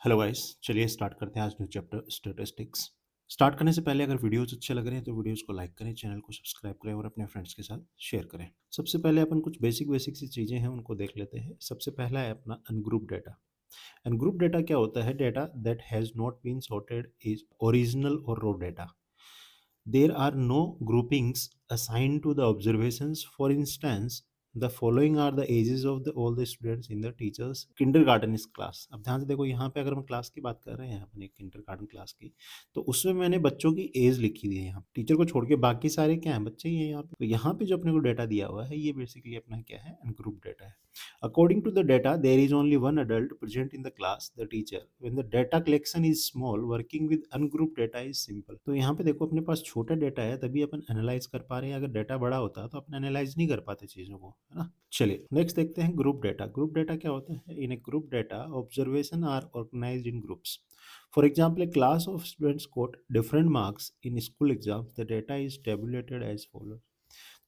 Hello guys, चलिए start करते हैं आज न्यू चैप्टर स्टैटिस्टिक्स। स्टार्ट करने से पहले अगर वीडियोस अच्छे लग रहे हैं तो वीडियोस को लाइक करें, चैनल को सब्सक्राइब करें और अपने फ्रेंड्स के साथ शेयर करें। सबसे पहले अपन कुछ बेसिक बेसिक सी चीज़ें हैं उनको देख लेते हैं। सबसे पहला है अपना अनग्रुप डेटा। अनग्रुप डेटा क्या होता है? Data that has not been sorted is original और raw data. There are no groupings assigned to the observations. For instance, the following are the ages of all the students in the teacher's kindergarten class. अब ध्यान से देखो, यहाँ पे अगर हम class की बात कर रहे हैं अपने किंडरगार्टन क्लास की, तो उसमें मैंने बच्चों की एज लिखी दी है। यहाँ टीचर को छोड़ के बाकी सारे क्या हैं, बच्चे ही हैं यहाँ पे। तो यहाँ पे जो अपने को डेटा दिया हुआ है ये बेसिकली अपना क्या है, अनग्रुप डेटा है। According to the data, there is only one adult present in the class, the teacher. When the data collection is small, working with ungrouped data is simple. तो यहाँ पे देखो अपने पास छोटा डेटा है तभी अपन एनालाइज कर पा रहे हैं। अगर डेटा बड़ा होता तो अपन एनालाइज नहीं कर पाते चीज़ों को, है ना। चलिए नेक्स्ट देखते हैं ग्रुप डेटा। ग्रुप डेटा क्या होता है? In a group data observation are organized in groups. For example, a class of students got different marks in school exams. The data is tabulated as follows.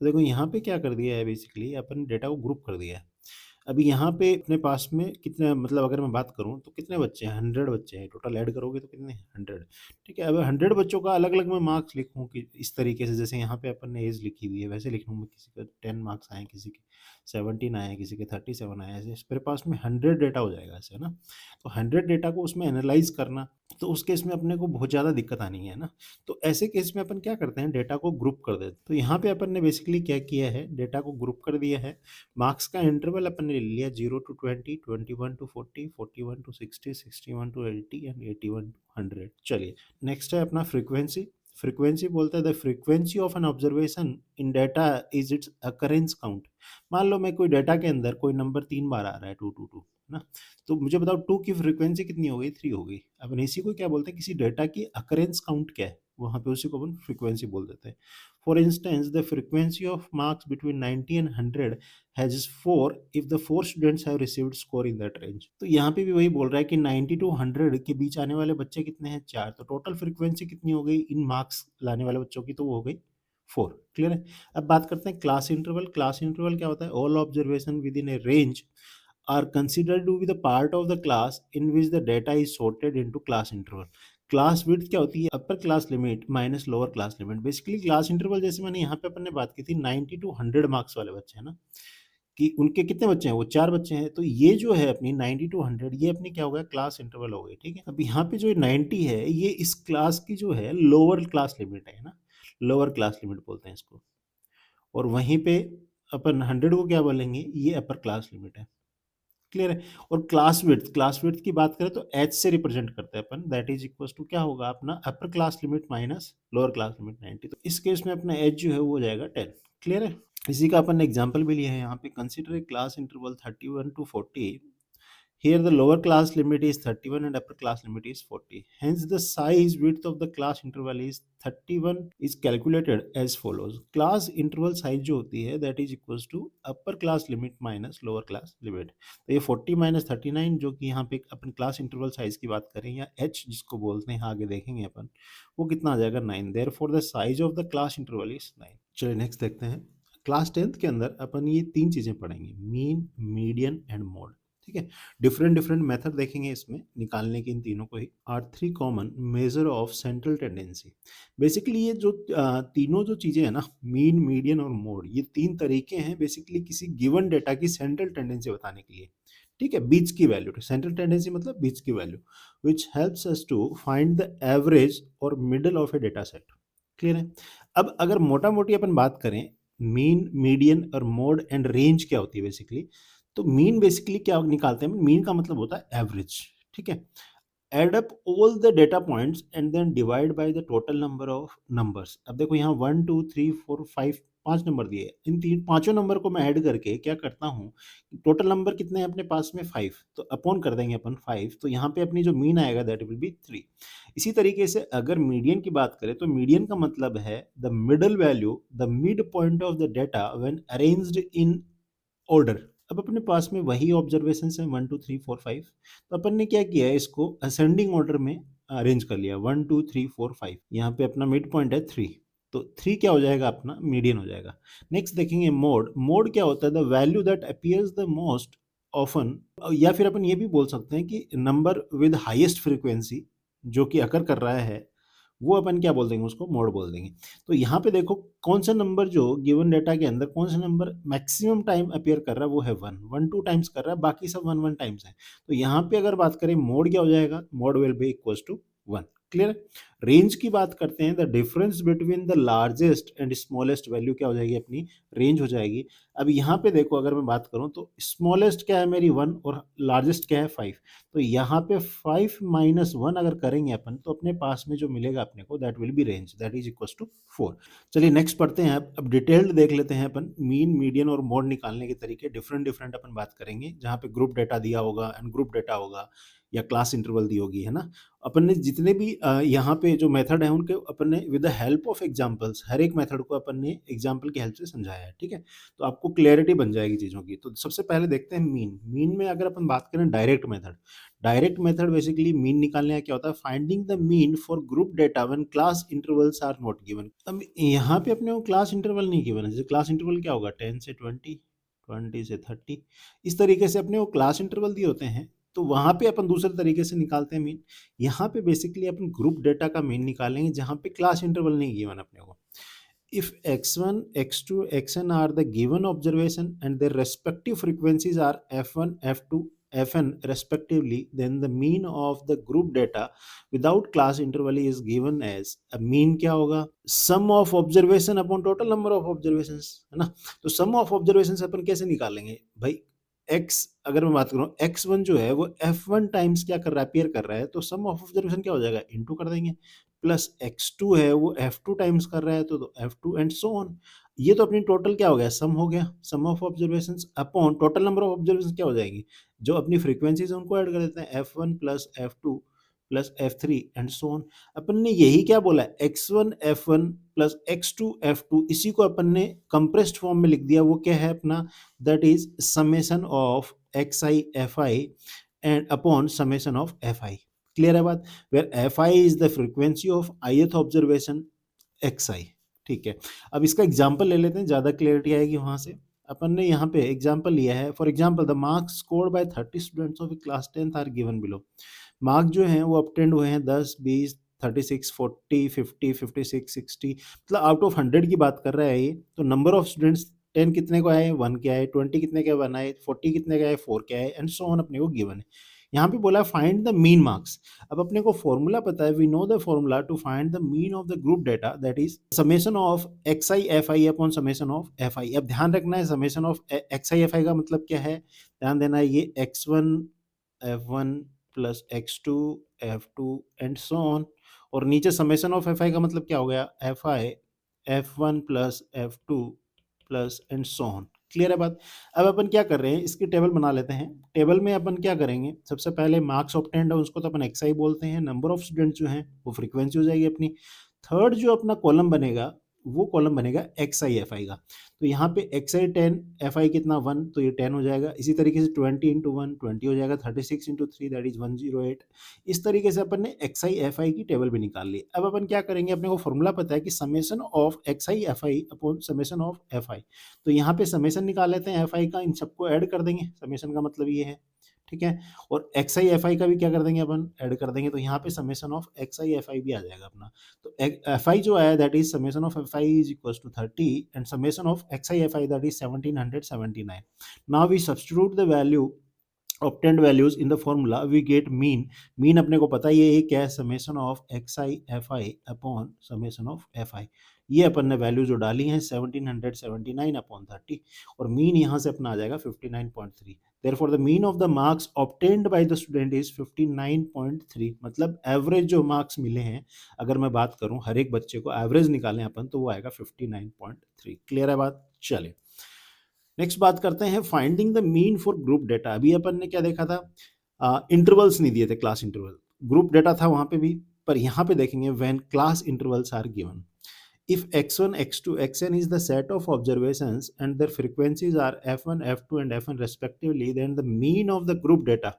तो देखो यहाँ पे क्या कर दिया है, बेसिकली अपन डेटा को ग्रुप कर दिया है। अभी यहाँ पे अपने पास में कितने, मतलब अगर मैं बात करूँ तो कितने बच्चे हैं, 100 बच्चे हैं टोटल। ऐड करोगे तो कितने, 100। ठीक है, अब 100 बच्चों का अलग अलग मैं मार्क्स लिखूँ कि इस तरीके से, जैसे यहाँ पे अपन ने एज लिखी हुई है वैसे लिख लूँ मैं। किसी का 10 मार्क्स आए, किसी के 17 आए, किसी के 37 आए, ऐसे मेरे पास में 100 डेटा हो जाएगा ऐसे, है ना। तो 100 डेटा को उसमें एनालाइज करना, तो उस केस में अपने को बहुत ज़्यादा दिक्कत आनी है ना। तो ऐसे केस में अपन क्या करते हैं, डेटा को ग्रुप कर देते हैं। तो यहाँ पे अपन ने बेसिकली क्या किया है, डेटा को ग्रुप कर दिया है। मार्क्स का इंटरवल अपन ने ले लिया 0 to 20, 21 to 40, 41 to 60, 61 to 80 and 81 to 100। चलिए नेक्स्ट है अपना फ्रीक्वेंसी। फ्रीक्वेंसी बोलता है the frequency of an observation in data is its occurrence count. मान लो मैं कोई डेटा के अंदर कोई नंबर 3 बार आ रहा है, 222, है ना। तो मुझे बताओ 2 की फ्रीक्वेंसी कितनी हो गई, 3 हो गई। अपन इसी को क्या बोलते हैं, किसी डेटा की अकरेंस काउंट क्या है, वहाँ पे उसी को अपन फ्रीक्वेंसी बोल देते हैं। For instance the frequency of marks between 90 and 100 has 4 if the 4 students have received score in that range. तो यहाँ पे भी वही बोल रहा है कि 90 टू 100 के बीच आने वाले बच्चे कितने हैं, 4। तो टोटल फ्रीक्वेंसी कितनी हो गई इन मार्क्स लाने वाले बच्चों की, तो वो हो गई 4। क्लियर है। अब बात करते हैं क्लास इंटरवल। क्लास इंटरवल क्या होता है? All observation with in A range are considered to be the part of the class in which the data is sorted into class interval. Class width क्या होती है? अपर class limit minus lower class limit. Basically class interval जैसे मैंने यहाँ पे अपन ने बात की थी 90 टू 100 मार्क्स वाले बच्चे हैं ना, कि उनके कितने बच्चे हैं, वो 4 बच्चे हैं। तो ये जो है अपनी 90 टू 100 ये अपनी क्या हो गया, क्लास इंटरवल हो गई। ठीक है, अब यहाँ पे जो 90 है ये इस क्लास की जो है लोअर क्लास लिमिट है ना, लोअर क्लास लिमिट बोलते हैं इसको। और वहीं पे अपन 100 को क्या बोलेंगे, ये अपर क्लास लिमिट है। क्लियर है। और क्लास विड्थ की बात करें तो एच से रिप्रेजेंट करते हैं अपन, दैट इज इक्वल टू क्या होगा अपना, अपर class limit minus lower class limit 90। तो इस केस में अपना एच जो है वो हो जाएगा 10। क्लियर है। इसी का अपन ने एग्जांपल भी लिया है यहाँ पे। Consider a class interval 31 to 40. Here the lower class limit is 31 and upper class limit is 40. Hence the size width of the class interval is 31 is calculated as follows. Class interval size जो होती है that is equals to upper class limit minus lower class limit. तो ये 40 minus 39 जो कि यहाँ पे अपन class interval size की बात करें या h जिसको बोलते हैं आगे देखेंगे अपन, वो कितना आ जाएगा 9। Therefore the size of the class interval is 9। चलिए नेक्स्ट देखते हैं। क्लास 10th के अंदर अपन ये 3 चीजें पढ़ेंगे, मीन, मीडियन एंड मोड। ठीक है, डिफरेंट डिफरेंट मेथड देखेंगे इसमें निकालने के, इन तीनों को ही। Are 3 common measure of central tendency. Basically ये जो तीनों जो चीजें हैं ना, मीन, मीडियन और मोड, ये 3 तरीके हैं बेसिकली किसी गिवन डेटा की सेंट्रल टेंडेंसी बताने के लिए। ठीक है, बीच की वैल्यू, सेंट्रल टेंडेंसी मतलब बीच की value, which helps us to find the average और middle of a data set. Clear है। अब अगर मोटा मोटी अपन बात करें मीन, मीडियन और मोड एंड रेंज क्या होती है बेसिकली, तो मीन बेसिकली क्या निकालते हैं, मीन का मतलब होता है एवरेज। ठीक है, add up all the data points and then divide by the total number of numbers. अब देखो यहाँ 1 2 3 4 5 5 नंबर दिए, इन तीन पांचों नंबर को मैं ऐड करके क्या करता हूँ, टोटल नंबर कितने हैं अपने पास में 5, तो अपॉन कर देंगे अपन 5, तो यहाँ पे अपनी जो मीन आएगा दैट विल बी 3। इसी तरीके से अगर मीडियन की बात करें तो मीडियन का मतलब है the middle value, the mid point of the data when arranged in order. अब अपने पास में वही ऑब्जर्वेशन है 1 2 3 4 5, तो अपन ने क्या किया है, इसको असेंडिंग ऑर्डर में अरेंज कर लिया, 1 2 3 4 5। यहाँ पे अपना मिड पॉइंट है 3, तो 3 क्या हो जाएगा अपना, मीडियन हो जाएगा। नेक्स्ट देखेंगे मोड। मोड क्या होता है, the value that appears the most often, या फिर अपन ये भी बोल सकते हैं कि नंबर विद हाईएस्ट फ्रीक्वेंसी जो कि अकर कर रहा है, वो अपन क्या बोल देंगे, उसको मोड बोल देंगे। तो यहाँ पे देखो कौन सा नंबर जो गिवन डेटा के अंदर कौन सा नंबर मैक्सिमम टाइम अपीयर कर रहा है, वो है 1, 1 2 टाइम्स कर रहा है, बाकी सब 1 1 टाइम्स है। तो यहाँ पे अगर बात करें मोड क्या हो जाएगा, mode will be equals to 1। Clear है। रेंज की बात करते हैं, the difference between the largest and smallest value क्या हो जाएगी अपनी, रेंज हो जाएगी। अब यहाँ पे देखो अगर मैं बात करूँ तो स्मॉलेस्ट क्या है मेरी 1 और लार्जेस्ट क्या है 5। तो यहाँ पे 5 माइनस 1 अगर करेंगे अपन तो अपने पास में जो मिलेगा अपने को that will be range, that is equal to 4। चलिए नेक्स्ट पढ़ते हैं। अब डिटेल्ड देख लेते हैं अपन, मीन मीडियन और मोड निकालने के तरीके डिफरेंट डिफरेंट अपन बात करेंगे, जहाँ पे ग्रुप डेटा दिया होगा, अनग्रुप डेटा होगा, या क्लास इंटरवल दी होगी, है ना। अपन ने जितने भी यहाँ पे जो मेथड है उनके अपन ने with the help of examples, हर एक मेथड को अपन ने एग्जांपल की हेल्प से समझाया है, ठीक है। तो आपको क्लैरिटी बन जाएगी चीज़ों की। तो सबसे पहले देखते हैं मीन। मीन में अगर अपन बात करें डायरेक्ट मेथड बेसिकली मीन निकालने का क्या होता है, finding the mean for group data when class intervals are not given. अब यहाँ पे अपने को क्लास इंटरवल नहीं गिवन है, जैसे क्लास इंटरवल क्या होगा 10 से 20, 20 से 30, इस तरीके से अपने को क्लास इंटरवल दिए होते हैं। तो वहाँ पे अपन दूसरे तरीके से निकालते हैं मीन। यहाँ पे बेसिकली अपन ग्रुप डेटा का मीन निकालेंगे जहाँ पे क्लास इंटरवल नहीं गिवन अपने को। If x1, x2, xn are the given observation and their respective frequencies are f1, f2, fn respectively, then the mean of the group data without class interval is given as a mean क्या होगा, sum of observation upon total number of observations, है ना। तो sum of observations अपन कैसे निकालेंगे भाई, x अगर मैं बात करूँ x1 जो है वो f1 टाइम्स क्या कर रहा है, अपीयर कर रहा है, तो सम ऑफ ऑब्जर्वेशन क्या हो जाएगा, इनटू कर देंगे। प्लस x2 है वो f2 टाइम्स कर रहा है, तो f2 एंड सो ऑन। ये तो अपनी टोटल क्या हो गया, सम हो गया, sum of observations upon total number of observations क्या हो जाएंगी, जो अपनी फ्रीक्वेंसीज है उनको ऐड कर देते हैं, f1 plus f2 plus f3 and so on. अपन ने यही क्या बोला है, x1 f1 plus x2 f2, इसी को अपन ने कंप्रेस्ड फॉर्म में लिख दिया, वो क्या है अपना, that is summation of xi fi and upon summation of fi। Clear है बात, where fi is the frequency of ith observation xi। ठीक है। अब इसका एग्जांपल ले लेते हैं, ज़्यादा क्लियरिटी आएगी वहाँ से। अपन ने यहाँ पे एग्जांपल लिया है, for example the marks scored by 30 students of class 10th are given below. Mark जो हैं वो ऑब्टेन्ड हुए हैं 10, 20, 36, 40, 50, 56, 60, मतलब आउट ऑफ 100 की बात कर रहा है ये। तो नंबर ऑफ स्टूडेंट्स 10 कितने को आए, 1 के आए, 20 कितने के 1 आए, 40 कितने के आए, 4 के आए, एंड सो ऑन अपने को गिवन है। यहाँ पे बोला है फाइंड द मीन मार्क्स। अब अपने को फॉर्मूला पता है, we know the formula to find the mean of the group data, that is summation of x i f i upon summation of F i. अब ध्यान रखना है summation of x i f i का मतलब क्या है, ध्यान देना है, ये x1 f1 plus x2 f2 and so on, और नीचे समेशन ऑफ fi का मतलब क्या हो गया, fi f1 plus f2 plus and so on. Clear है बात। अब अपन क्या कर रहे हैं, इसकी टेबल बना लेते हैं। टेबल में अपन क्या करेंगे, सबसे पहले मार्क्स ऑब्टेन्ड है उसको तो अपन xi बोलते हैं, नंबर ऑफ स्टूडेंट्स जो हैं वो फ्रीक्वेंसी हो जाएगी अपनी। थर्ड जो अपना कॉलम बनेगा वो कॉलम बनेगा xi fi का। तो यहाँ पे xi 10, fi कितना 1, तो ये 10 हो जाएगा। इसी तरीके से 20 इंटू 1 20 हो जाएगा, 36 इंटू 3 दैट इज 108। इस तरीके से अपन ने xi fi की टेबल भी निकाल ली। अब अपन क्या करेंगे, अपने को फॉर्मूला पता है कि summation of xi fi upon summation of fi। तो यहाँ पे समेशन निकाल लेते हैं fi का, इन सबको ऐड कर देंगे, समेशन का मतलब ये है, ठीक है। और xi fi का भी क्या कर देंगे अपन, ऐड कर देंगे, तो यहाँ पे समेशन ऑफ xi fi भी आ जाएगा अपना। तो fi जो आया that is summation of fi is equals to 30 and summation of xi fi that is 1779। Now we substitute the value obtained values in the formula, we get mean. Mean अपने को पता ही है क्या है, summation of xi fi upon summation of fi। ये अपन ने वैल्यू जो डाली हैं 1779 अपॉन 30, और मीन यहाँ से अपना आ जाएगा 59.3। Therefore the mean of the marks obtained by the student is 59.3। मतलब एवरेज जो मार्क्स मिले हैं, अगर मैं बात करूं हर एक बच्चे को एवरेज निकालें अपन, तो वो आएगा 59.3। क्लियर है बात। चलिए नेक्स्ट बात करते हैं finding the mean for group data. अभी अपन ने क्या देखा था, इंटरवल्स नहीं दिए थे, क्लास इंटरवल। ग्रुप डेटा था वहां पे भी, पर यहाँ पे देखेंगे when class intervals are given. If x1, x2, xn is the set of observations and their frequencies are f1, f2 and fn respectively, then the mean of the group data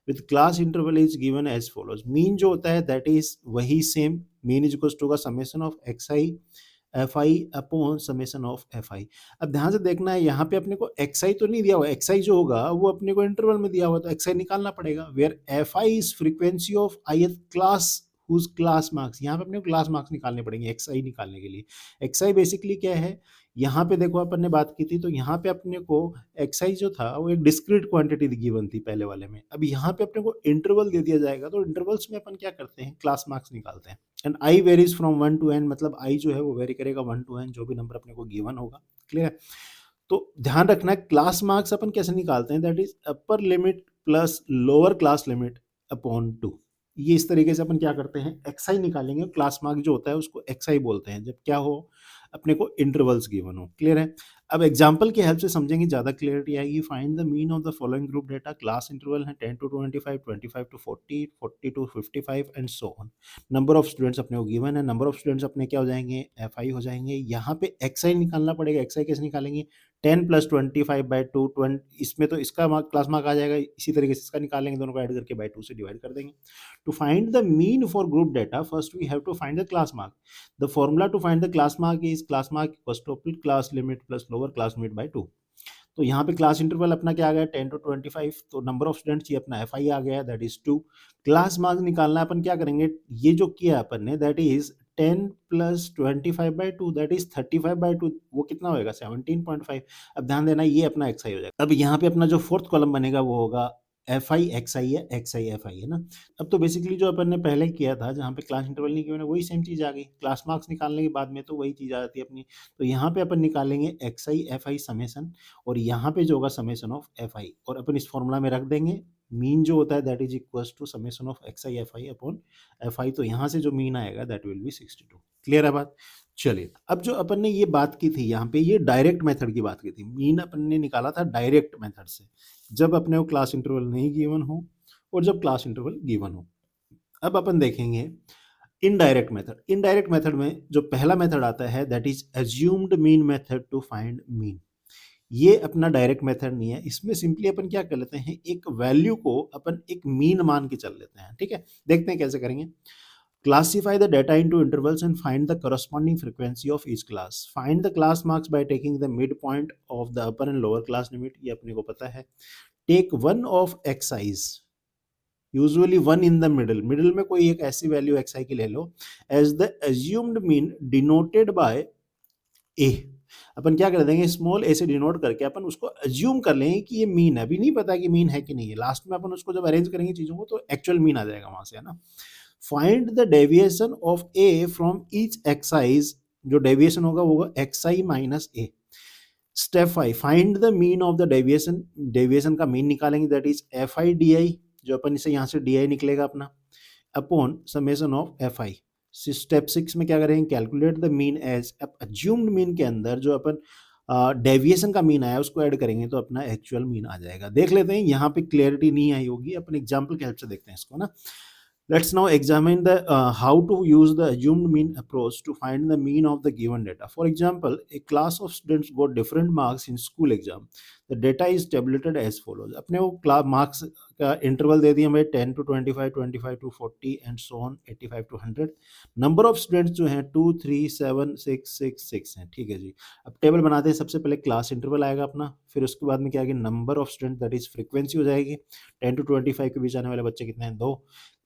with class interval is given as follows। mean जो होता है that is वही same, mean is equals to का summation of xi F i upon summation of F i. अब ध्यान से देखना है, यहाँ पे अपने को एक्स आई तो नहीं दिया हुआ, एक्स आई जो होगा वो अपने को इंटरवल में दिया हुआ, तो एक्स आई निकालना पड़ेगा। Where f i is frequency of ith class whose class marks, यहाँ पे अपने को क्लास मार्क्स निकालने पड़ेंगे एक्स आई निकालने के लिए। एक्स आई बेसिकली क्या है, यहाँ पे देखो अपन ने बात की थी, तो यहाँ पे अपने को एक्स आई जो था वो एक डिस्क्रीट क्वांटिटी गिवन थी पहले वाले में। अब यहाँ पे अपने को इंटरवल दे दिया जाएगा, तो इंटरवल्स में अपन क्या करते हैं, क्लास मार्क्स निकालते हैं। And I varies from 1 to n, मतलब आई जो है वो वेरी करेगा 1 to n, जो भी नंबर अपने को गिवन होगा। क्लियर है? तो ध्यान रखना है क्लास मार्क्स अपन कैसे निकालते हैं, that is upper limit plus lower class limit upon 2। ये इस तरीके से अपन क्या करते हैं, एक्स आई निकालेंगे, क्लास मार्क जो होता है उसको एक्स आई बोलते हैं, जब क्या हो, अपने को इंटरवल्स गिवन हो। क्लियर है? अब एग्जांपल की हेल्प से समझेंगे, ज़्यादा क्लियरिटी आएगी। Find the mean of the following group data, class interval है 10 to 25, 25 to 40, 40 to 55 and so on. Number of students अपने को गिवन है, नंबर ऑफ स्टूडेंट्स अपने क्या हो जाएंगे, एफ आई हो जाएंगे। यहाँ पे एक्स आई निकालना पड़ेगा, एक्स आई कैसे निकालेंगे, 10 + 25/2 20, इसमें तो इसका मार्क क्लास मार्क आ जाएगा, इसी तरीके से इसका निकालेंगे, दोनों को ऐड करके बाय 2 से डिवाइड कर देंगे। To find the mean for group data, first we have to find the class mark. The formula to find the class mark is class mark equals to upper class limit plus lower class limit by 2। तो यहाँ पे class interval अपना क्या आ गया, 10 to 25, तो number of students ये अपना F I आ गया, दैट इज 2। क्लास मार्क निकालना है, अपन क्या करेंगे, ये जो किया अपन ने, दैट इज 10 + 25/2, दैट इज 35/2, वो कितना होएगा, 17.5। अब ध्यान देना, ये अपना एक्स आई हो जाएगा। अब यहाँ पे अपना जो फोर्थ कॉलम बनेगा वो होगा एफ आई एक्स आई है, एक्स आई एफ आई है ना। अब तो बेसिकली जो अपन ने पहले किया था, जहाँ पे क्लास इंटरवल नहीं किया, वही सेम चीज़ आ गई, क्लास मार्क्स निकालने के बाद में तो वही चीज़ आ जाती है अपनी। तो यहाँ पे अपन निकालेंगे x i f I summation, और यहाँ पे जो होगा समेसन ऑफ एफ आई, और अपन इस फॉर्मूला में रख देंगे मीन जो होता है, that is equals to summation of x i f i upon f i. तो यहाँ से जो मीन आएगा दैट विल बी 62। क्लियर है बात? चलिए, अब जो अपन ने ये बात की थी, यहाँ पे ये डायरेक्ट मेथड की बात की थी, मीन अपन ने निकाला था डायरेक्ट मेथड से, जब अपने को क्लास इंटरवल नहीं गिवन हो और जब क्लास इंटरवल गिवन हो। अब अपन देखेंगे इनडायरेक्ट मेथड। इनडायरेक्ट मेथड में जो पहला मेथड आता है, that is assumed mean method to find mean. ये अपना डायरेक्ट मेथड नहीं है, इसमें सिंपली अपन क्या कर लेते हैं, एक वैल्यू को अपन एक मीन मान के चल लेते हैं। ठीक है, देखते हैं कैसे करेंगे। Classify the data into intervals and find the corresponding frequency of each class. Find the class marks by taking the midpoint of the upper and lower class limit, ये अपने को पता है। Take one of xi's, usually one in the middle, middle में कोई एक ऐसी value xi की ले लो, as the assumed mean denoted by a। अपन क्या कर देंगे, स्मॉल a से डिनोट करके अपन उसको अज्यूम कर लेंगे कि ये मीन है। अभी नहीं पता कि मीन है कि नहीं है, लास्ट में अपन उसको जब अरेंज करेंगे चीजों को तो एक्चुअल मीन आ जाएगा वहां से, है ना। Find the deviation of A from each excise, जो डेविएशन होगा वो होगा xi minus A. Step 5, find the mean of the deviation, deviation का मीन निकालेंगे, that is F i d आई, जो अपन इसे यहाँ से डी आई निकलेगा अपना, upon summation of F I. Step 6 में क्या करेंगे, कैलकुलेट द मीन एज, अब अज्यूम्ड मीन के अंदर जो अपन डेविएशन का मीन आया उसको ऐड करेंगे तो अपना एक्चुअल मीन आ जाएगा। देख लेते हैं, यहाँ पे क्लियरिटी नहीं आई होगी, अपन एग्जाम्पल के हेल्प से देखते हैं इसको ना। Let's now examine the how to use the assumed mean approach to find the mean of the given data. For example, a class of students got different marks in school exam. The data is tabulated as follows. अपने वो class marks का interval दे दिया भाई 10 to 25, 25 to 40 and so on 85 to 100। Number of students जो हैं 2 3 7 6 6 6 हैं। ठीक है जी, अब टेबल बनाते हैं। सबसे पहले क्लास इंटरवल आएगा अपना, फिर उसके बाद में क्या आएगी, number of student, that is frequency हो जाएगी। 10 to 25 के बीच आने वाले बच्चे कितने हैं, 2।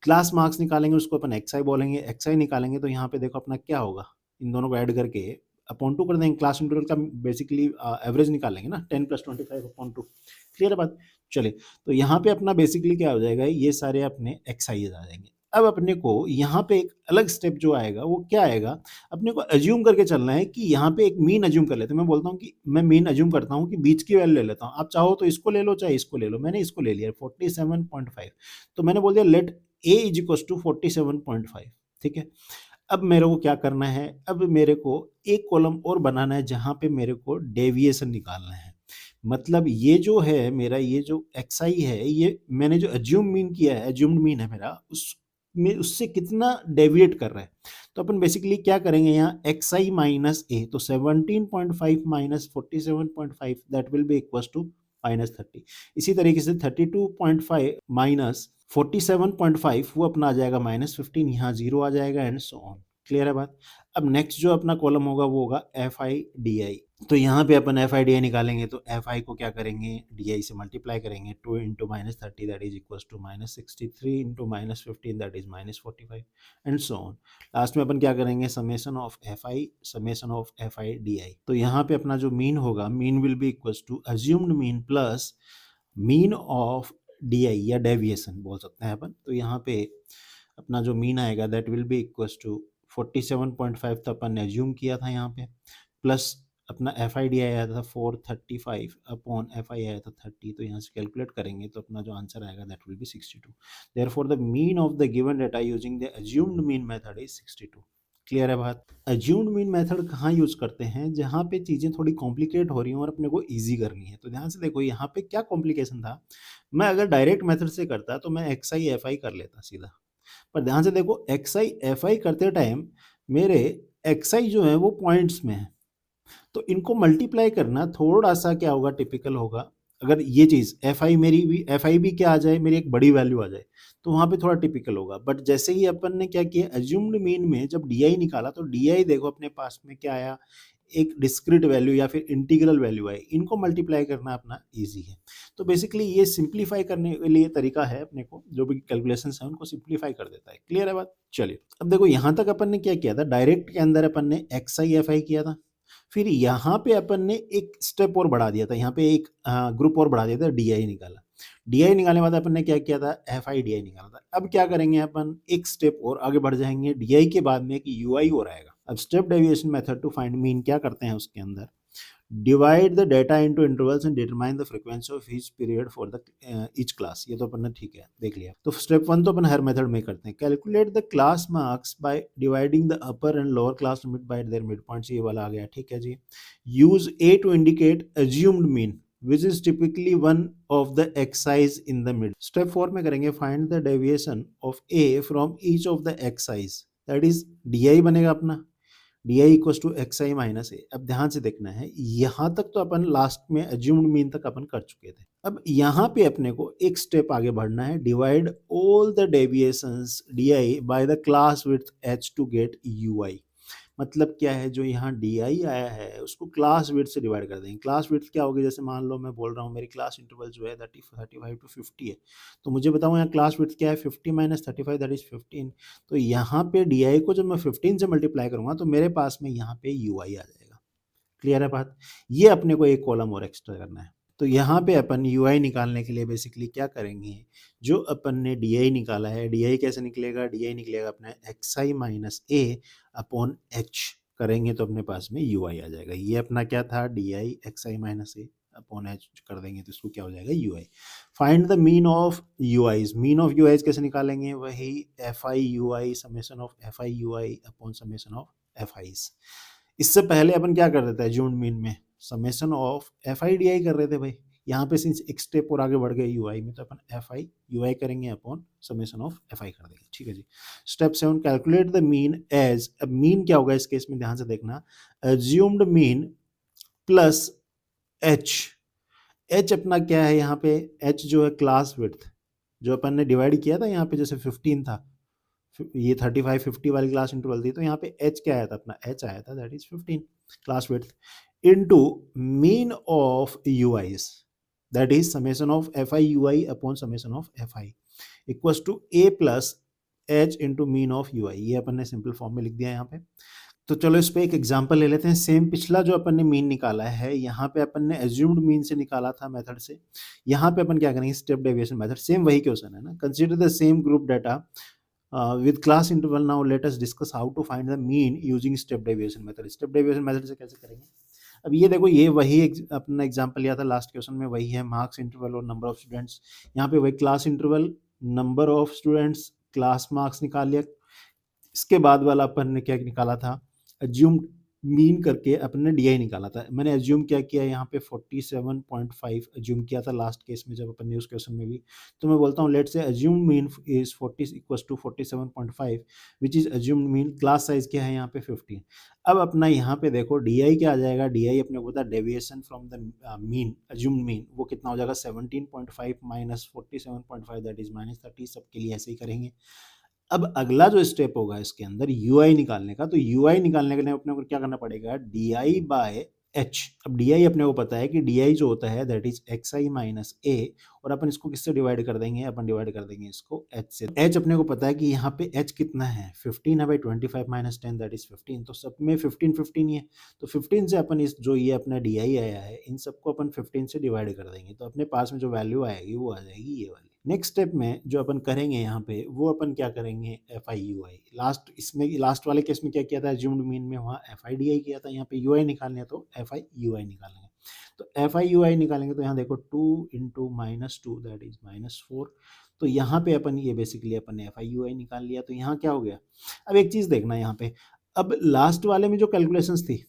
क्लास मार्क्स निकालेंगे, उसको अपन एक्स आई बोलेंगे। एक्स आई निकालेंगे तो यहाँ पे देखो अपना क्या होगा, इन दोनों को ऐड करके अपॉन 2 कर देंगे। क्लास इंटरवल का बेसिकली एवरेज निकालेंगे ना, 10 + 25 अपॉन 2। क्लियर है बात? चलिए, तो यहाँ पे अपना बेसिकली क्या हो जाएगा, ये सारे अपने एक्स आई आ जाएंगे। अब अपने को यहाँ पे एक अलग स्टेप जो आएगा वो क्या आएगा, अपने को अज्यूम करके चलना है कि यहाँ पे एक मीन अज्यूम कर लेते हैं। मैं बोलता हूँ कि मैं मीन अज्यूम करता हूँ कि बीच की वैल्यू ले लेता हूँ, आप चाहो तो इसको ले लो चाहे इसको ले लो। मैंने इसको ले लिया 47.5, तो मैंने बोल दिया let a is equal to 47.5। ठीक है, अब मेरे को क्या करना है, अब मेरे को एक कॉलम और बनाना है जहां पे मेरे को डेविएशन निकालना है। मतलब ये जो है मेरा, ये जो xi है, ये मैंने जो अज्यूम मीन किया है, अज्यूम्ड मीन है मेरा, उसमें उससे कितना डेविएट कर रहा है। तो अपन बेसिकली क्या करेंगे, यहाँ xi माइनस ए, तो 17.5 minus 47.5 that will be equal to -30। इसी तरीके से 32.5 माइनस 47.5 वो अपना आ जाएगा -15, यहाँ 0 आ जाएगा एंड सो ऑन। क्लियर है बात। अब नेक्स्ट जो अपना कॉलम होगा वो होगा एफ आई डी आई। तो यहाँ पे अपन एफ आई डी आई निकालेंगे तो एफ आई को क्या करेंगे, डी आई से मल्टीप्लाई करेंगे, 2 into -30 that is equal to -63 into -15 that is -45 and so on. Last में अपन क्या करेंगे, summation of F i d i. तो यहाँ पे अपना जो मीन होगा, mean will be equal to assumed mean plus mean of d i या डेविएशन बोल सकते हैं अपन। तो यहाँ पे अपना जो मीन आएगा that will be equal to 47.5 तो अपन ने एज्यूम किया था यहाँ पे, प्लस अपना एफ आई डी आया था 435 अपॉन एफ आई आया था 30। तो यहाँ से कैलकुलेट करेंगे तो अपना जो आंसर आएगा that will B 62। Therefore the mean of the given data using the assumed mean method is 62। Clear है बात। अज्यूम्ड मीन मेथड कहाँ यूज करते हैं, जहाँ पे चीज़ें थोड़ी कॉम्प्लिकेट हो रही हैं और अपने को ईजी करनी है। तो ध्यान से देखो यहाँ पे क्या कॉम्प्लिकेशन था, मैं अगर डायरेक्ट मेथड से करता तो मैं एक्स आई एफ आई कर लेता सीधा, पर ध्यान से देखो एक्स आई एफ आई करते टाइम मेरे एक्स आई जो है वो पॉइंट्स में है, तो इनको मल्टीप्लाई करना थोड़ा सा क्या होगा, टिपिकल होगा। अगर ये चीज़ एफ आई मेरी भी एफ आई भी क्या आ जाए, मेरी एक बड़ी वैल्यू आ जाए, तो वहाँ पे थोड़ा टिपिकल होगा। बट जैसे ही अपन ने क्या किया, एज्यूम्ड मीन में जब डी आई निकाला तो डी आई देखो अपने पास में क्या आया, एक डिस्क्रीट वैल्यू या फिर इंटीग्रल वैल्यू आई, इनको मल्टीप्लाई करना अपना ईजी है। तो बेसिकली ये सिंप्लीफाई करने के लिए तरीका है, अपने को जो भी कैलकुलेशंस है उनको सिंप्लीफाई कर देता है। क्लियर है बात। चलिए अब देखो यहाँ तक अपन ने क्या किया था, डायरेक्ट के अंदर अपन ने एक्स आई एफ आई किया था, फिर यहाँ पे अपन ने एक स्टेप और बढ़ा दिया था, यहाँ पे एक ग्रुप और बढ़ा दिया था, डी आई निकाला। डी आई निकालने के बाद अपन ने क्या किया था, एफ आई डी आई निकाला था। अब क्या करेंगे अपन, एक स्टेप और आगे बढ़ जाएंगे, डी आई के बाद में एक यू आई और आएगा। अब step deviation method to find mean क्या करते हैं उसके अंदर, divide the data into intervals and determine the frequency of each period for the each class. ये तो अपन ने ठीक है देख लिया। तो स्टेप 1 तो अपन हर मेथड में करते हैं, calculate the class marks by dividing the upper and lower class limit by their mid points. ये वाला आ गया, ठीक है जी। Use A to indicate assumed mean which is typically one of the xi's in the middle. Step 4 में करेंगे, find the deviation of a from each of the xi's, that is di बनेगा अपना, D I equal to X I minus A. अब ध्यान से देखना है, यहाँ तक तो अपन लास्ट में एज्यूम्ड मीन तक अपन कर चुके थे। अब यहाँ पे अपने को एक स्टेप आगे बढ़ना है, divide all the deviations D I by the class width H to get U I. मतलब क्या है, जो यहाँ डी आई आया है उसको क्लास विड्थ से डिवाइड कर देंगे। क्लास विड्थ क्या होगी, जैसे मान लो मैं बोल रहा हूँ मेरी क्लास इंटरवल जो है 35 टू 50 है, तो मुझे बताऊँ यहाँ क्लास विड्थ क्या है, 50 माइनस 35 दैट इज 15। तो यहाँ पे डी आई को जब मैं 15 से मल्टीप्लाई करूँगा तो मेरे पास में यहाँ पे यू आई आ जाएगा। क्लियर है बात। ये अपने को एक कॉलम और एक्स्ट्रा करना है। तो यहाँ पे अपन यू आई निकालने के लिए बेसिकली क्या करेंगे, जो अपन ने डी आई निकाला है, डी आई कैसे निकलेगा, डी आई निकलेगा अपना x I minus A upon H करेंगे तो अपने पास में यू आई आ जाएगा। ये अपना क्या था, D I x I minus A upon H कर देंगे तो इसको क्या हो जाएगा, you I. Find the mean of U eyes. Mean of U eyes कैसे निकालेंगे, वही F I U I summation of F I U I upon summation of F eyes. इससे पहले अपन क्या कर रहे थे, एज्यूम्ड मीन में summation of F i d आई कर रहे थे भाई। यहाँ पे सिंस एक स्टेप और आगे बढ़ गए यू आई में, तो अपन एफ आई यू आई करेंगे upon summation of F I कर देंगे। ठीक है जी। Step 7, calculate the mean as. अब मीन क्या होगा इस केस में, ध्यान से देखना, assumed mean plus H. H अपना क्या है यहाँ पे, एच जो है क्लास विड्थ, जो अपन ने डिवाइड किया था यहाँ पे, जैसे 15 था, ये 35 50 वाली क्लास इंटरवल थी, तो यहाँ पे एच क्या आया था, अपना एच आया था that is 15 class width into mean of U I's that is summation of F I U I upon summation of F I equals to A plus H into mean of U I. ये अपन ने simple form में लिख दिया यहाँ पे। तो चलो इस पे एक एग्जांपल ले लेते हैं। सेम पिछला जो अपन ने मीन निकाला है, यहाँ पे अपन ने एज्यूम्ड मीन से निकाला था मेथड से, यहाँ पे अपन क्या करेंगे, स्टेप डेविएशन मेथड, सेम वही क्वेश्चन है ना। Consider the same group data with class interval. Now let us discuss how to find the mean using step deviation method. Step deviation method से कैसे करेंगे, अब ये देखो, ये वही अपना एग्जांपल लिया था लास्ट क्वेश्चन में, वही है मार्क्स इंटरवल और नंबर ऑफ स्टूडेंट्स। यहाँ पे वही class interval, number of students, class marks निकाल लिया। इसके बाद वाला अपन ने क्या निकाला था, एज्यूम मीन करके अपन ने डी आई निकाला था। मैंने एज्यूम क्या किया, यहाँ पे 47.5 एज्यूम किया था लास्ट केस में जब अपन ने उस क्वेश्चन में भी। तो मैं बोलता हूँ let say assume mean is 40 equals to 47.5 which is assume mean. Class size क्या है यहाँ पे 15। अब अपना यहाँ पे देखो डी आई क्या आ जाएगा, डी आई अपने को पता है deviation from the mean, assume mean, वो कितना हो जाएगा 17.5 माइनस 47.5 दैट इज -30। सबके लिए ऐसे ही करेंगे। अब अगला जो स्टेप होगा इसके अंदर यूआई निकालने का, तो यूआई निकालने के लिए अपने को क्या करना पड़ेगा, डी बाय एच। अब डी अपने को पता है कि डी जो होता है that is X I minus A, और अपन इसको किससे डिवाइड कर देंगे, अपन डिवाइड कर देंगे इसको एच से। एच अपने को पता है कि यहाँ पे एच कितना है 15 है भाई, 25 माइनस 10 दैट इज 15, तो सब में 15 15 ही है, तो 15 से अपन इस जो ये अपना डी आया है इन सबको अपन 15 से डिवाइड कर देंगे, तो अपने पास में जो वैल्यू आएगी वो आ जाएगी ये वाली। नेक्स्ट स्टेप में जो अपन करेंगे यहाँ पे वो अपन क्या करेंगे, F I U I. Last इसमें लास्ट वाले केस में क्या किया था, एज्यूम्ड मीन में वहाँ एफ आई डी आई किया था, यहाँ पे यू आई निकालने है तो एफ आई यू आई निकालेंगे। तो एफ आई यू आई निकालेंगे तो यहाँ देखो 2 इंटू -2 दैट इज -4, तो यहाँ पे अपन ये बेसिकली अपन ने एफ आई यू आई निकाल लिया। तो यहाँ क्या हो गया, अब एक चीज़ देखना यहाँ पे, अब लास्ट वाले में जो कैलकुलेशंस थी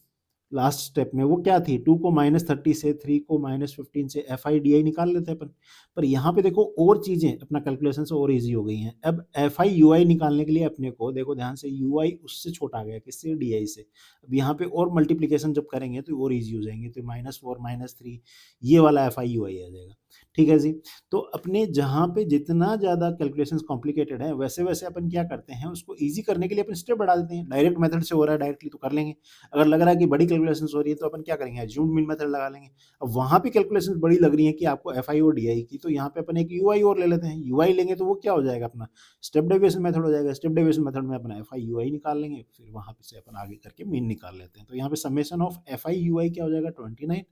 लास्ट स्टेप में वो क्या थी, 2 को -30 से, 3 को -15 से एफ आई डी आई निकाल लेते हैं अपन, पर यहाँ पे देखो और चीज़ें अपना कैलकुलेशन से और इजी हो गई हैं। अब एफ आई यू आई निकालने के लिए अपने को देखो ध्यान से, यू आई उससे छोटा आ गया, किससे, डी आई से। अब यहाँ पे और मल्टीप्लीकेशन जब करेंगे तो और ईजी हो जाएंगे, तो -4 -3 ये वाला एफ आई यू आई आ जाएगा। ठीक है जी। तो अपने जहाँ पे जितना ज़्यादा कैलकुलेशंस कॉम्प्लिकेटेड है वैसे वैसे अपन क्या करते हैं, उसको ईजी करने के लिए अपन स्टेप बढ़ा देते हैं। डायरेक्ट मेथड से हो रहा है डायरेक्टली तो कर लेंगे, अगर लग रहा है कि बड़ी कैलकुलेशंस हो रही है तो अपन क्या करेंगे, एज्यूम्ड मीन मेथड लगा लेंगे। अब वहाँ पे कैलकुलेशंस बड़ी लग रही है कि आपको एफ आई और डी आई की, तो यहाँ पे अपन एक यू आई और ले लेते हैं। यू आई लेंगे तो वो क्या हो जाएगा, अपना स्टेप डेविएशन मेथड हो जाएगा। स्टेप डेविएशन मेथड में अपना एफ आई यू आई निकाल लेंगे, फिर वहाँ पे से अपन आगे करके मीन निकाल लेते हैं। तो यहाँ पे summation of F I U I क्या हो जाएगा 29,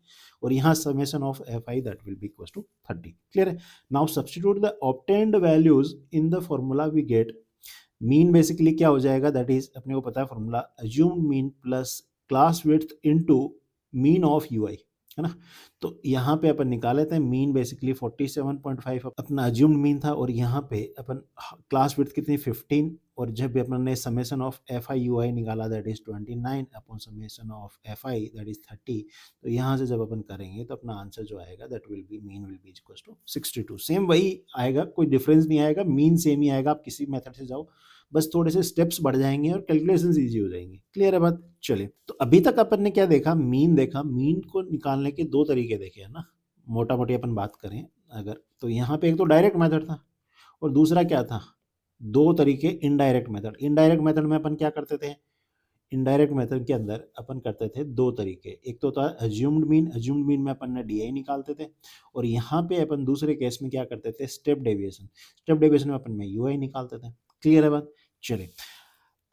और यहाँ summation of F I that will be equal to 30। Clear है। Now substitute the obtained values in the formula we get. Mean basically क्या हो जाएगा, दैट इज अपने को पता है formula, assumed mean plus class width into mean of U I, है ना। तो यहाँ पे अपन निकाल लेते हैं मीन बेसिकली 47.5 अपना अज्यूम्ड मीन था, और यहाँ पे अपन क्लास विड्थ कितनी 15, और जब भी अपन ने summation of F I U I निकाला that is 29 upon summation of F I that is 30, तो यहाँ से जब अपन करेंगे तो अपना आंसर जो आएगा that will be mean will be equal to 62। Same वही आएगा, कोई डिफरेंस नहीं आएगा, मीन सेम ही आएगा। आप किसी मेथड से जाओ, बस थोड़े से स्टेप्स बढ़ जाएंगे और कैलकुलेशंस इजी हो जाएंगे। क्लियर है बात। चलिए, तो अभी तक अपन ने क्या देखा, मीन देखा। मीन को निकालने के दो तरीके देखे, है ना, मोटा मोटी अपन बात करें अगर, तो यहाँ पे एक तो डायरेक्ट मेथड था, और दूसरा क्या था, दो तरीके इनडायरेक्ट मेथड। इनडायरेक्ट मेथड में अपन क्या करते थे, इनडायरेक्ट मेथड के अंदर अपन करते थे दो तरीके, एक तो था अज्यूम्ड मीन। अज्यूम्ड मीन में अपन ने डी आई निकालते थे, और यहाँ पे अपन दूसरे केस में क्या करते थे, स्टेप डेविएशन। स्टेप डेविएशन में अपन में यू आई निकालते थे। क्लियर है बात। चलिए,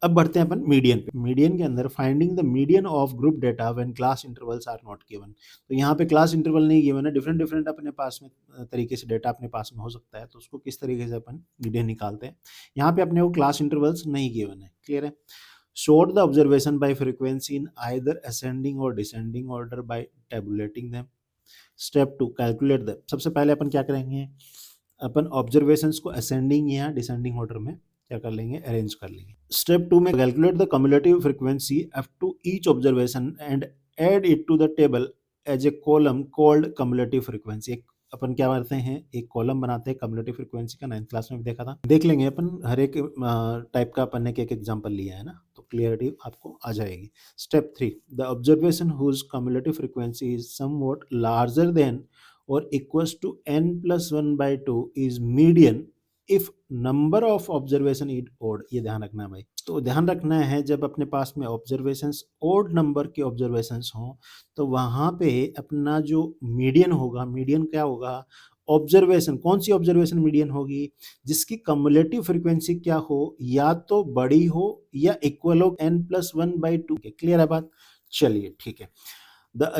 अब बढ़ते हैं अपन मीडियन पे। मीडियन के अंदर finding the median of group data when class intervals are not given. तो यहाँ पे क्लास इंटरवल नहीं गिवन है, डिफरेंट डिफरेंट अपने पास में तरीके से डेटा अपने पास में हो सकता है, तो उसको किस तरीके से अपन मीडियन निकालते हैं। यहाँ पे अपने को क्लास इंटरवल्स नहीं गिवन है। क्लियर है। Sort the observation by frequency in either ascending or descending order by tabulating them. Step 2, calculate them. सबसे पहले अपन क्या करेंगे, अपन ऑब्जर्वेशंस को असेंडिंग या डिसेंडिंग ऑर्डर में क्या कर लेंगे, अरेंज कर लेंगे। स्टेप 2 में calculate the cumulative frequency F to each observation and add it to the table as a column called cumulative frequency. अपन क्या करते हैं, एक कॉलम बनाते हैं कम्युलेटिव फ्रीक्वेंसी का, 9th क्लास में भी देखा था, देख लेंगे अपन हर एक टाइप का अपन ने एक एग्जांपल लिया है ना, तो क्लियरिटी आपको आ जाएगी। Step 3, the observation whose cumulative frequency is somewhat larger than और equals to n+1/2 is median if number of observation is odd. ये ध्यान रखना है भाई। तो ध्यान रखना है, जब अपने पास में ऑब्जर्वेशंस ओड नंबर के ऑब्जर्वेशंस हों तो वहाँ पे अपना जो मीडियन होगा, मीडियन क्या होगा, ऑब्जर्वेशन, कौन सी ऑब्जर्वेशन मीडियन होगी, जिसकी कम्युलेटिव फ्रीक्वेंसी क्या हो, या तो बड़ी हो या इक्वल हो n+1/2 के। क्लियर है बात। चलिए ठीक है,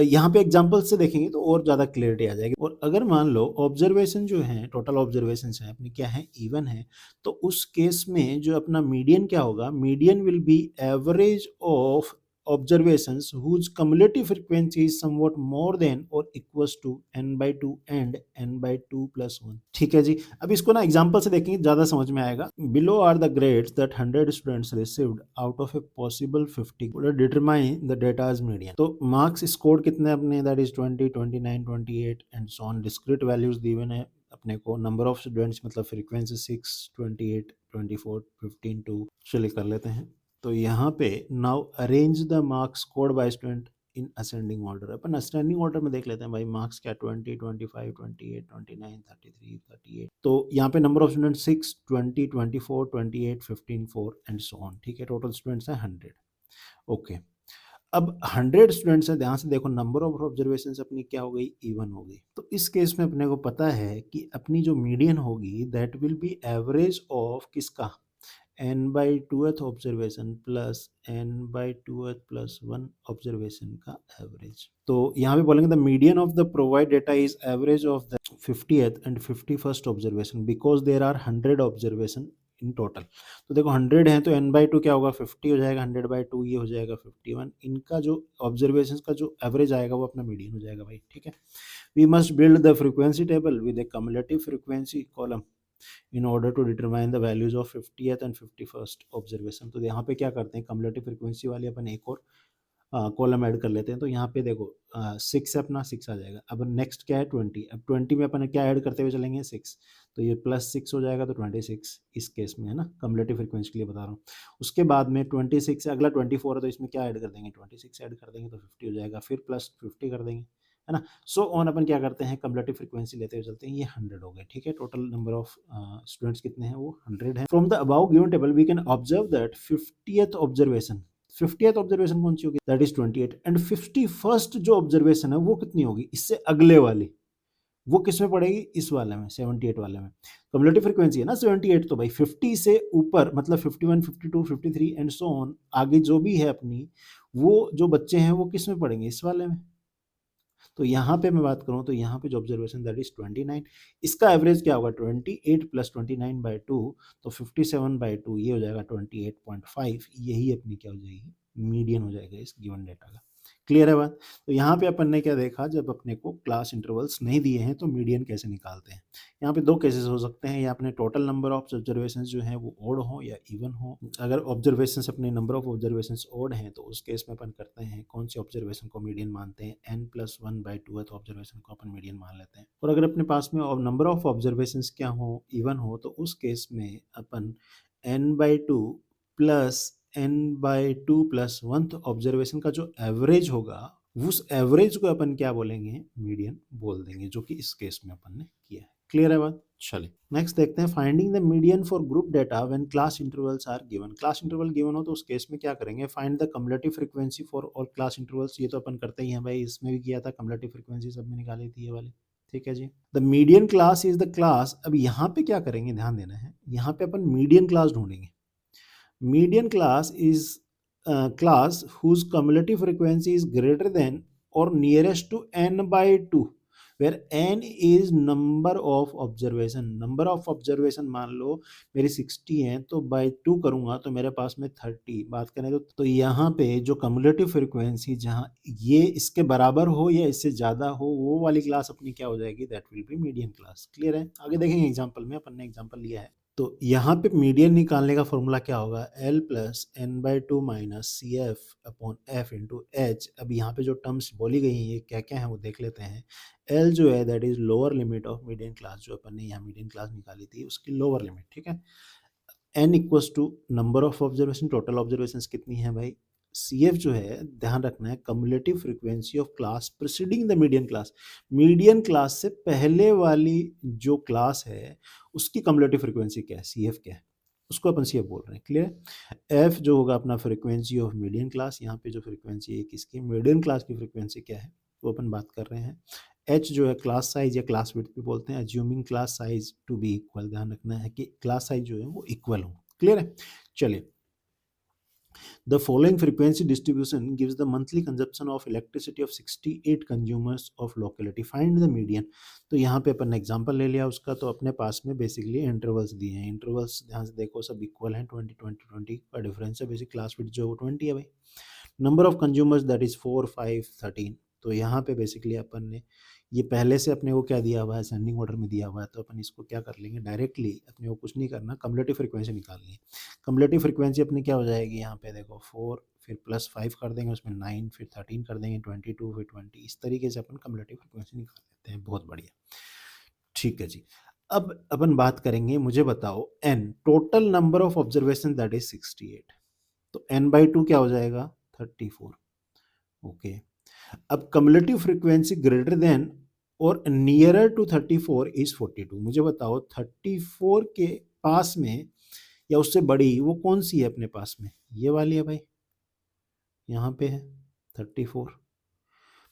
यहाँ पे एग्जाम्पल से देखेंगे तो और ज़्यादा क्लियरिटी आ जाएगी। और अगर मान लो ऑब्जर्वेशन जो है, टोटल ऑब्जर्वेशन है अपनी क्या है, इवन है, तो उस केस में जो अपना मीडियन क्या होगा, median will be average of observations whose cumulative frequency is somewhat more than or equals to n/2 and n/2 + 1। ठीक है जी। अब इसको ना एग्जांपल से देखेंगे, ज़्यादा समझ में आएगा। Below are the grades that 100 students received out of a possible 50 determine the data as median। तो मार्क्स स्कोर कितने अपने, that is 20, 29, 28 and so on. Discrete values given है अपने को, नंबर ऑफ स्टूडेंट्स मतलब फ्रीक्वेंसी 6, 28, 24, 15, 2। चलिए कर लेते हैं। तो यहाँ पे now arrange the marks scored bye student in ascending order. Upon ascending order में देख लेते हैं भाई, मार्क्स क्या 20, 25, 28, 29, 33, 38। तो यहाँ पे number of student 6, 20, 24, 28, 15, 4 and so on. ठीक है, टोटल स्टूडेंट्स हैं 100। ओके, अब 100 स्टूडेंट्स है, ध्यान से देखो, नंबर ऑफ ऑब्जर्वेशन अपनी क्या हो गई, इवन हो गई। तो इस केस में अपने को पता है कि अपनी जो मीडियन होगी that will be average of किसका, n by two observation plus n by two plus 1 observation का एवरेज। तो यहाँ पे बोलेंगे the median of the provide data is average of the 50th and 51st observation because there are 100 observation in total. तो देखो 100 है तो n by two क्या होगा, 50 हो जाएगा, 100 बाई टू ये हो जाएगा 51। इनका जो ऑब्जर्वेशन का जो एवरेज आएगा वो अपना मीडियन हो जाएगा भाई। ठीक है, we must build the frequency table with a cumulative frequency column in order to determine the values of 50th and 51st observation. तो यहाँ पे क्या करते हैं, कम्युलेटिव फ्रीक्वेंसी वाली अपन एक और कॉलम ऐड कर लेते हैं। तो यहाँ पे देखो 6 है अपना, 6 आ जाएगा। अब नेक्स्ट क्या है 20, अब 20 में अपन क्या ऐड करते हुए चलेंगे 6, तो ये प्लस 6 हो जाएगा, तो 26 इस केस में है ना, कम्युलेटिव फ्रीक्वेंसी के लिए बता रहा हूँ। उसके बाद में 26 से अगला 24 है, तो इसमें क्या ऐड कर देंगे, 26 ऐड कर देंगे तो 50 हो जाएगा, फिर प्लस 50 कर देंगे, है ना। सो ऑन अपन क्या करते हैं, कम्युलेटिव फ्रीक्वेंसी लेते हुए चलते हैं, ये 100 हो गए। ठीक है, टोटल नंबर ऑफ स्टूडेंट्स कितने हैं, वो 100 है। From the above given table we can observe that 50th observation, 50th observation कौन सी होगी, दैट इज 28, एंड 51st जो ऑब्जर्वेशन है वो कितनी होगी, इससे अगले वाली, वो किस में पड़ेगी, इस वाले में, 78 वाले में। कम्युलेटिव फ्रीक्वेंसी है ना 78, तो भाई 50 से ऊपर मतलब 51, 52, 53 एंड सो ऑन, आगे जो भी है अपनी, वो जो बच्चे हैं वो किस में पड़ेंगे, इस वाले में। तो यहाँ पे मैं बात करूँ तो यहाँ पे जो ऑब्जर्वेशन दैट इज 29, इसका एवरेज क्या होगा 28 प्लस 29 बाई 2, तो 57 बाई 2 ये हो जाएगा 28.5, यही अपनी क्या हो जाएगी, मीडियन हो जाएगा इस गिवन डेटा का। क्लियर है बात। तो यहाँ पे अपन ने क्या देखा, जब अपने को क्लास इंटरवल्स नहीं दिए हैं तो मीडियन कैसे निकालते हैं। यहाँ पे दो केसेस हो सकते हैं, या अपने टोटल नंबर ऑफ ऑब्जर्वेशन जो है वो ओड हो या इवन हो। अगर ऑब्जर्वेशन अपने नंबर ऑफ ऑब्जर्वेशन ओड हैं तो उस केस में अपन करते हैं कौन सी ऑब्जर्वेशन को मीडियन मानते हैं, n+1 बाई टू ऑब्जर्वेशन को अपन मीडियन मान लेते हैं। और अगर अपने पास में नंबर ऑफ ऑब्जर्वेशन क्या हो, इवन हो, तो उस केस में अपन n/2 plus n/2 plus 1th observation का जो एवरेज होगा, उस एवरेज को अपन क्या बोलेंगे, मीडियन बोल देंगे, जो कि इस केस में अपन ने किया है। क्लियर है बात। चलिए नेक्स्ट देखते हैं, finding the median for group data when class intervals are given. Class interval given हो तो उस केस में क्या करेंगे, find the cumulative frequency for all class intervals. ये तो अपन करते ही हैं भाई, इसमें भी किया था, कम्युलेटिव फ्रीक्वेंसी सब में निकाली थी ये वाली। ठीक है जी, the median class is the class. अब यहाँ पे क्या करेंगे, ध्यान देना है, यहाँ पे अपन मीडियन क्लास ढूंढेंगे। Median class is a class whose cumulative frequency is greater than or nearest to n by 2, where n is number of observation। number of observation मान लो मेरी 60 है, तो by 2 करूंगा तो मेरे पास में 30। बात करें तो यहाँ पे जो cumulative frequency जहाँ ये इसके बराबर हो या इससे ज़्यादा हो, वो वाली क्लास अपनी क्या हो जाएगी, that will be median class। Clear है, आगे देखेंगे एग्जाम्पल में, अपन ने एग्जाम्पल लिया है। तो यहाँ पे मीडियन निकालने का फॉर्मूला क्या होगा, L plus N by two minus C F upon F into H. अब यहाँ पे जो टर्म्स बोली गई हैं ये क्या क्या है वो देख लेते हैं। L जो है that is lower limit of median class, जो अपन ने यहाँ मीडियन क्लास निकाली थी उसकी लोअर लिमिट। ठीक है, n equals to number of observation, total observation कितनी है भाई, CF जो है ध्यान रखना है, cumulative frequency of class preceding the median class. Median class से पहले वाली जो क्लास है उसकी कम्युलेटिव फ्रीक्वेंसी क्या है, CF क्या है, उसको अपन CF बोल रहे हैं। क्लियर। F जो होगा अपना फ्रीक्वेंसी ऑफ मीडियन क्लास, यहाँ पे जो फ्रीक्वेंसी है किसकी, मीडियन क्लास की फ्रीक्वेंसी क्या है वो अपन बात कर रहे हैं। H जो है क्लास साइज या क्लास विड्थ भी बोलते हैं, assuming class size to be equal. ध्यान रखना है कि क्लास साइज जो है वो इक्वल हो। क्लियर है। चलिए, the following frequency distribution gives the monthly consumption of electricity of 68 consumers of locality, find the median। तो यहाँ पे अपन ने एग्जांपल ले लिया उसका, तो अपने पास में बेसिकली इंटरवल्स दिए हैं। इंटरवल्स ध्यान से देखो सब इक्वल हैं, 20 20 20 का डिफरेंस है, बेसिक क्लास विड्थ जो है वो 20 है भाई। Number of consumers that is 4 5 13। तो यहाँ पे बेसिकली अपन ने ये पहले से अपने को क्या दिया हुआ है, असेंडिंग ऑर्डर में दिया हुआ है, तो अपन इसको क्या कर लेंगे, डायरेक्टली अपने को कुछ नहीं करना, कम्युलेटिव फ्रीक्वेंसी निकालनी है। कम्युलेटिव फ्रीक्वेंसी अपनी क्या हो जाएगी, यहाँ पे देखो 4 फिर प्लस 5 कर देंगे, उसमें 9 फिर 13 कर देंगे, 22 फिर 20, इस तरीके से अपन कम्युलेटिव फ्रीक्वेंसी निकाल लेते हैं। बहुत बढ़िया, ठीक है जी। अब अपन बात करेंगे, मुझे बताओ n, total number of observation that is 68, तो n/2 क्या हो जाएगा 34। ओके, अब कम्युलेटिव फ्रीक्वेंसी ग्रेटर देन और नियरर टू 34 इज 42। मुझे बताओ 34 के पास में या उससे बड़ी वो कौन सी है अपने पास में? ये वाली है भाई, यहाँ पे है 34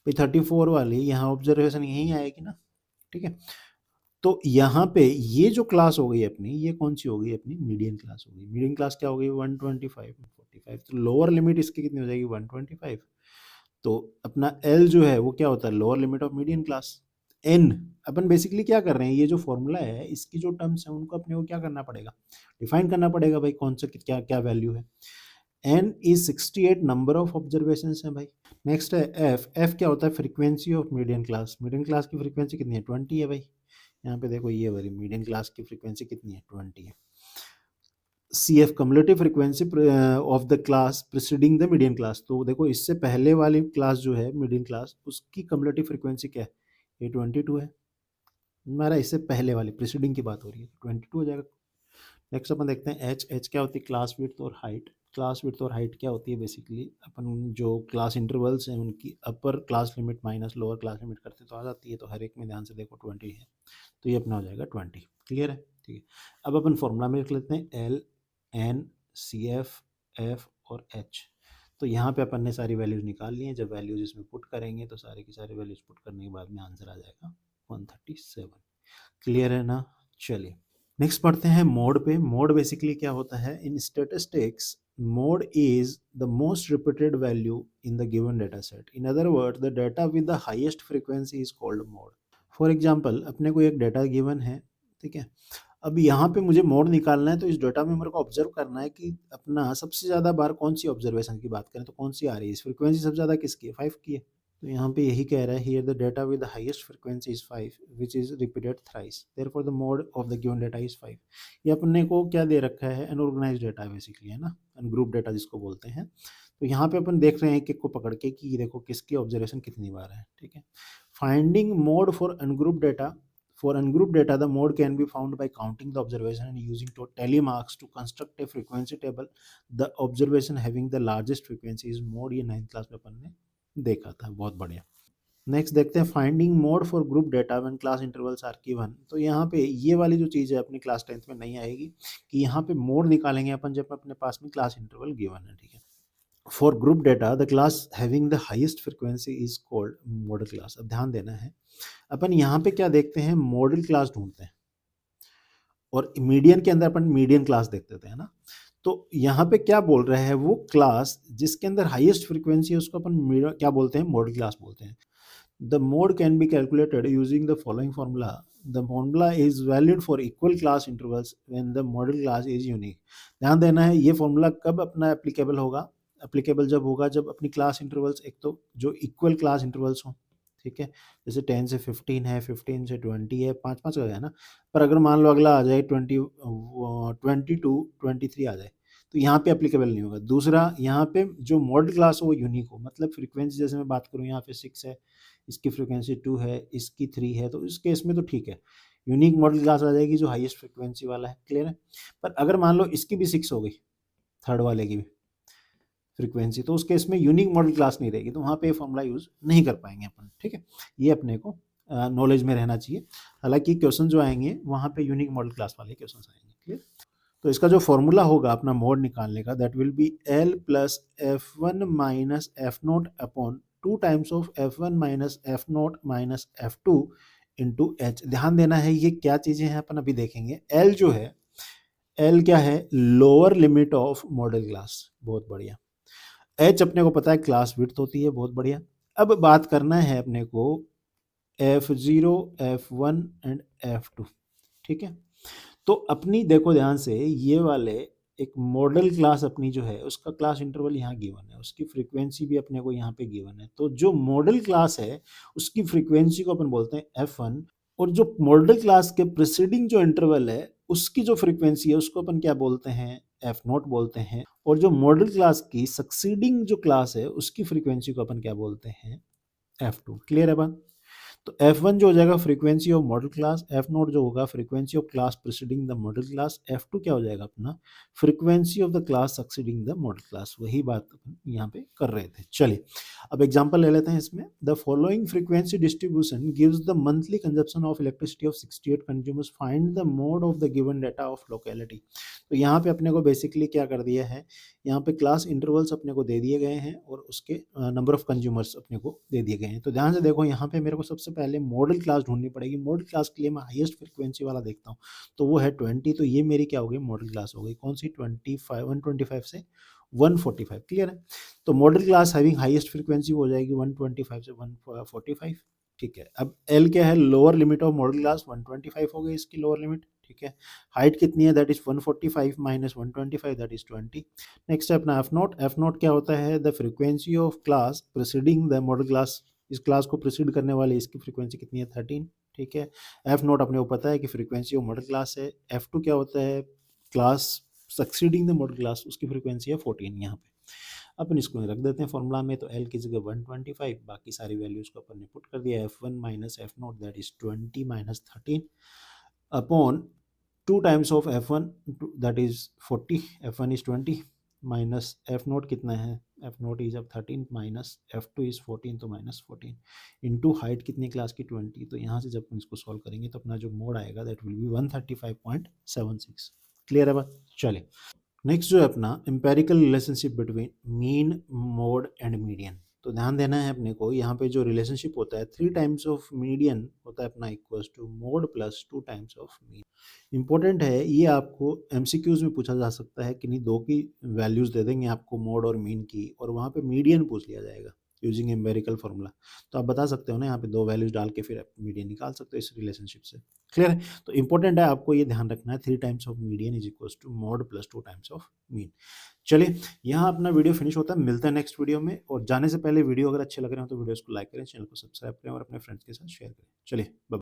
भाई। 34 वाली यहाँ ऑब्जर्वेशन यहीं आएगी ना, ठीक है। तो यहाँ पे ये जो क्लास हो गई अपनी, ये कौन सी हो गई अपनी? मीडियन क्लास हो गई। मीडियन क्लास क्या हो गई? 125 45। तो लोअर लिमिट इसकी कितनी हो जाएगी? 125। तो अपना L जो है वो क्या होता है? Lower limit of median class. N upon basically क्या कर रहे हैं, ये जो फॉर्मूला है इसकी जो टर्म्स है उनको अपने को क्या करना पड़ेगा? डिफाइन करना पड़ेगा भाई, कौन सा क्या क्या वैल्यू है। N is 68 number of observation है भाई। नेक्स्ट है F क्या होता है? Frequency of median class. Median class की फ्रीक्वेंसी कितनी है? 20 है भाई। यहाँ पे देखो ये वाली मीडियन क्लास की फ्रीक्वेंसी कितनी है? 20 है। CF cumulative frequency of the class preceding the median class. तो देखो इससे पहले वाली क्लास जो है मीडियन क्लास, उसकी कम्युलेटिव फ्रीक्वेंसी क्या है? ये 22 है। हमारा इससे पहले वाली प्रिसीडिंग की बात हो रही है, 22 हो जाएगा। नेक्स्ट अपन देखते हैं H क्या होती है? क्लास विड्थ और हाइट। क्लास विड्थ और हाइट क्या होती है? बेसिकली अपन जो क्लास इंटरवल्स हैं उनकी अपर class limit minus lower class limit करते हैं तो आ जाती है। तो हर एक में ध्यान से देखो 20 है, तो ये अपना हो जाएगा 20। क्लियर है? ठीक है। अब अपन फॉर्मूला में लिख लेते हैं L N CF F और H। तो यहाँ पे अपन ने सारी वैल्यूज निकाल ली हैं। जब वैल्यूज इसमें पुट करेंगे तो सारे की सारी वैल्यूज पुट करने के बाद में आंसर आ जाएगा 137। क्लियर है ना? चलिए नेक्स्ट पढ़ते हैं मोड पे। मोड बेसिकली क्या होता है? इन statistics mode is the most repeated value in the given data set. In other word the data with the highest frequency is called mode. For example अपने को एक डेटा गिवन है, ठीक है। अब यहाँ पे मुझे मोड निकालना है, तो इस डेटा में मेरे को ऑब्जर्व करना है कि अपना सबसे ज़्यादा बार कौन सी ऑब्जर्वेशन की बात करें तो कौन सी आ रही है। इस फ्रीक्वेंसी सबसे ज़्यादा किसकी है? 5 की है। तो यहाँ पे यही कह रहा है here the data with the highest frequency is 5 which is repeated thrice, therefore the mode of the given data is 5। ये अपने को क्या दे रखा है? अनऑर्गेनाइज्ड डेटा बेसिकली, है ना, अनग्रुप डेटा जिसको बोलते हैं। तो यहाँ पे अपन देख रहे हैं एक एक को पकड़ के कि देखो किसकी ऑब्जर्वेशन कितनी बार है, ठीक है। Finding mode for ungroup data. For ungrouped data, the mode can be found by counting the observation and using tally marks to construct a frequency table. The observation having the largest frequency is mode। ये 9th class में अपन ने देखा था, बहुत बढ़िया। Next देखते हैं finding mode for group data when class intervals are given. तो यहाँ पे ये वाली जो चीज़ है अपनी क्लास 10th में नहीं आएगी कि यहाँ पे मोड निकालेंगे अपन जब अपने पास में क्लास इंटरवल गिवन है, ठीक है। For group data the class having the highest frequency is called model class. अब ध्यान देना है, अपन यहाँ पे क्या देखते हैं? मॉडल क्लास ढूंढते हैं, और मीडियन के अंदर अपन मीडियन क्लास देखते थे, है ना। तो यहाँ पे क्या बोल रहे हैं? वो क्लास जिसके अंदर हाईएस्ट फ्रीक्वेंसी है उसको अपन क्या बोलते हैं? मॉडल क्लास बोलते हैं। The mode can be calculated using the following formula. The formula is valid for equal class intervals when the model class is unique. ध्यान देना है, ये फॉर्मूला कब अपना एप्लीकेबल होगा? एप्लीकेबल जब होगा जब अपनी क्लास इंटरवल्स एक तो जो इक्वल क्लास इंटरवल्स हों, ठीक है। जैसे 10 से 15 है, 15 से 20 है, 5-5 का है ना। पर अगर मान लो अगला आ जाए 22 23 आ जाए तो यहाँ पे एप्लीकेबल नहीं होगा। दूसरा, यहाँ पे जो मॉडल क्लास हो वो यूनिक हो, मतलब फ्रीक्वेंसी जैसे मैं बात करूँ यहाँ पे 6 है, इसकी फ्रीक्वेंसी 2 है, इसकी 3 है, तो इस केस में तो ठीक है, यूनिक मॉडल क्लास आ जाएगी जो हाईएस्ट फ्रीक्वेंसी वाला है। क्लियर है? पर अगर मान लो इसकी भी 6 हो गई, थर्ड वाले की भी फ्रीक्वेंसी, तो उस केस में यूनिक मॉडल क्लास नहीं रहेगी, तो वहाँ पे फॉर्मूला यूज़ नहीं कर पाएंगे अपन, ठीक है। ये अपने को नॉलेज में रहना चाहिए। हालांकि क्वेश्चन जो आएंगे वहाँ पे यूनिक मॉडल क्लास वाले क्वेश्चन आएंगे। क्लियर? तो इसका जो फॉर्मूला होगा अपना मोड निकालने का, that will B L plus F1 minus F0 upon 2 times of F1 minus F0 minus F2 into H। ध्यान देना है ये क्या चीज़ें हैं अपन अभी देखेंगे। L जो है, L क्या है? Lower limit of model class, बहुत बढ़िया। H अपने को पता है क्लास विड्थ होती है, बहुत बढ़िया। अब बात करना है अपने को F0 F1 एंड F2, ठीक है। तो अपनी देखो ध्यान से, ये वाले एक मॉडल क्लास अपनी जो है उसका क्लास इंटरवल यहाँ गिवन है, उसकी फ्रीक्वेंसी भी अपने को यहाँ पे गिवन है। तो जो मॉडल क्लास है उसकी फ्रीक्वेंसी को अपन बोलते हैं F1, और जो मॉडल क्लास के प्रीसीडिंग जो इंटरवल है उसकी जो फ्रीक्वेंसी है उसको अपन क्या बोलते हैं? F0 बोलते हैं। और जो मॉडल क्लास की सक्सीडिंग जो क्लास है उसकी फ्रीक्वेंसी को अपन क्या बोलते हैं? F2। क्लियर है बात? तो F1 जो हो जाएगा frequency of model class, F0 जो होगा frequency of class preceding the model class, F2 क्या हो जाएगा अपना frequency of the class succeeding the model class. वही बात अपन यहाँ पे कर रहे थे। चलिए अब एग्जांपल ले लेते हैं इसमें। The following frequency distribution gives the monthly consumption of elasticity of 68 consumers, find the mode of the given data of locality. तो यहाँ पे अपने को बेसिकली क्या कर दिया है, यहाँ पे क्लास इंटरवल्स अपने को दे दिए गए हैं और उसके नंबर ऑफ कंज्यूमर्स अपने को दे दिए गए हैं। तो ध्यान से देखो, यहाँ पे मेरे को सबसे पहले मॉडल क्लास ढूंढनी पड़ेगी। मॉडल क्लास के लिए मैं हाईएस्ट फ्रीक्वेंसी वाला देखता हूँ, तो वो है 20। तो ये मेरी क्या हो गई, मॉडल क्लास हो गई। कौन सी, 125 से 145। क्लियर है। तो model class having highest frequency हो जाएगी 125 से 145। ठीक है। अब एल क्या है, lower limit of model class 125 हो गई इसकी लोअर लिमिट। ठीक है। हाइट कितनी है, that is 145 minus 125, that is 20। Next है अपना F0 क्या होता है, the frequency of class preceding the model class. इस क्लास को प्रीसीड करने वाली इसकी फ्रीक्वेंसी कितनी है, 13। ठीक है। F0 अपने को पता है कि फ्रीक्वेंसी ऑफ मॉडल क्लास है। F2 क्या होता है, class succeeding the model class, उसकी फ्रीक्वेंसी है 14। यहाँ पे अपन इसको रख देते हैं फॉर्मूला में। तो L की जगह 125, बाकी सारी वैल्यूज को अपन ने पुट कर दिया। F1 minus F0 that is 20 minus 13 upon 2 times of F1 that is 40, F1 is 20 minus F0 कितना है, F0 इज अब 13 माइनस F2 इज 14, तो माइनस 14 इंटू हाइट कितनी क्लास की 20। तो यहाँ से जब हम इसको सॉल्व करेंगे तो अपना जो मोड आएगा दैट विल बी 135.76। क्लियर है बात। चलिए नेक्स्ट जो है अपना empirical relationship between mean, mode and median. तो ध्यान देना है अपने को, यहाँ पे जो रिलेशनशिप होता है 3 टाइम्स ऑफ मीडियन होता है अपना equals to mode plus 2 times of mean. Important है ये, आपको एमसीक्यूज में पूछा जा सकता है कि नहीं, दो की वैल्यूज दे देंगे आपको मोड और मीन की, और वहाँ पे मीडियन पूछ लिया जाएगा यूजिंग एम्पेरिकल फॉर्मूला। तो आप बता सकते हो ना, यहाँ पे दो वैल्यूज डाल के फिर आप मीडियन निकाल सकते हो इस रिलेशनशिप से। क्लियर है। तो इंपॉर्टेंट है, आपको ये ध्यान रखना है 3 times of median is equals to mode plus 2 times of mean. चलिए यहाँ अपना वीडियो फिनिश होता है, मिलता है नेक्स्ट वीडियो में। और जाने से पहले वीडियो अगर अच्छे लग रहे हो तो वीडियोस को लाइक करें, चैनल को सब्सक्राइब करें और अपने फ्रेंड्स के साथ शेयर करें। चलिए बाय।